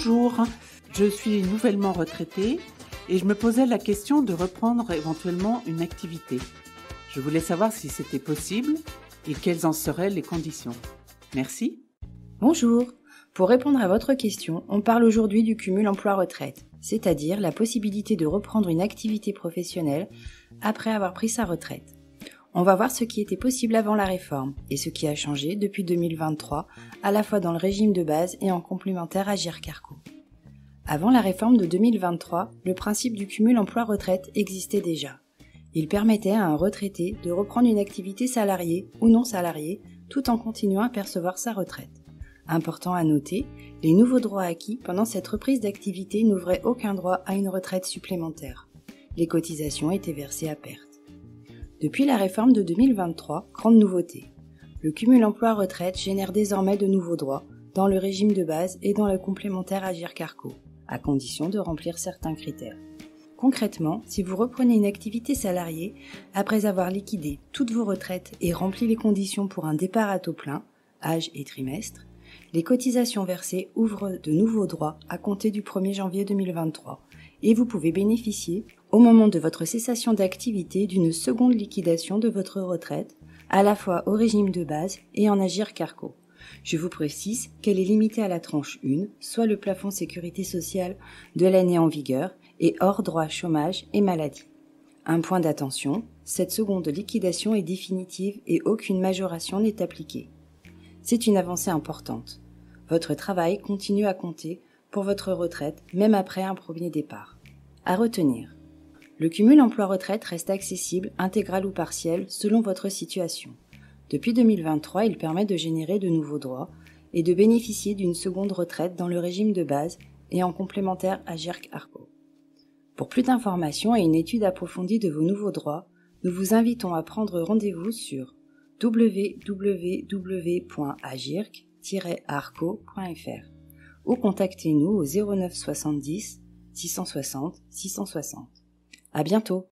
Bonjour, je suis nouvellement retraitée et je me posais la question de reprendre éventuellement une activité. Je voulais savoir si c'était possible et quelles en seraient les conditions. Merci. Bonjour. Pour répondre à votre question, on parle aujourd'hui du cumul emploi-retraite, c'est-à-dire la possibilité de reprendre une activité professionnelle après avoir pris sa retraite. On va voir ce qui était possible avant la réforme et ce qui a changé depuis 2023, à la fois dans le régime de base et en complémentaire Agirc-Arrco. Avant la réforme de 2023, le principe du cumul emploi-retraite existait déjà. Il permettait à un retraité de reprendre une activité salariée ou non salariée tout en continuant à percevoir sa retraite. Important à noter, les nouveaux droits acquis pendant cette reprise d'activité n'ouvraient aucun droit à une retraite supplémentaire. Les cotisations étaient versées à perte. Depuis la réforme de 2023, grande nouveauté. Le cumul emploi-retraite génère désormais de nouveaux droits dans le régime de base et dans le complémentaire Agirc-Arrco, à condition de remplir certains critères. Concrètement, si vous reprenez une activité salariée, après avoir liquidé toutes vos retraites et rempli les conditions pour un départ à taux plein, âge et trimestre, les cotisations versées ouvrent de nouveaux droits à compter du 1er janvier 2023 et vous pouvez bénéficier, au moment de votre cessation d'activité, d'une seconde liquidation de votre retraite, à la fois au régime de base et en Agirc-Arrco. Je vous précise qu'elle est limitée à la tranche 1, soit le plafond sécurité sociale de l'année en vigueur et hors droit chômage et maladie. Un point d'attention, cette seconde liquidation est définitive et aucune majoration n'est appliquée. C'est une avancée importante. Votre travail continue à compter pour votre retraite, même après un premier départ. À retenir. Le cumul emploi-retraite reste accessible, intégral ou partiel, selon votre situation. Depuis 2023, il permet de générer de nouveaux droits et de bénéficier d'une seconde retraite dans le régime de base et en complémentaire Agirc-Arrco. Pour plus d'informations et une étude approfondie de vos nouveaux droits, nous vous invitons à prendre rendez-vous sur www.agirc-arrco.fr ou contactez-nous au 09 70 660 660. À bientôt!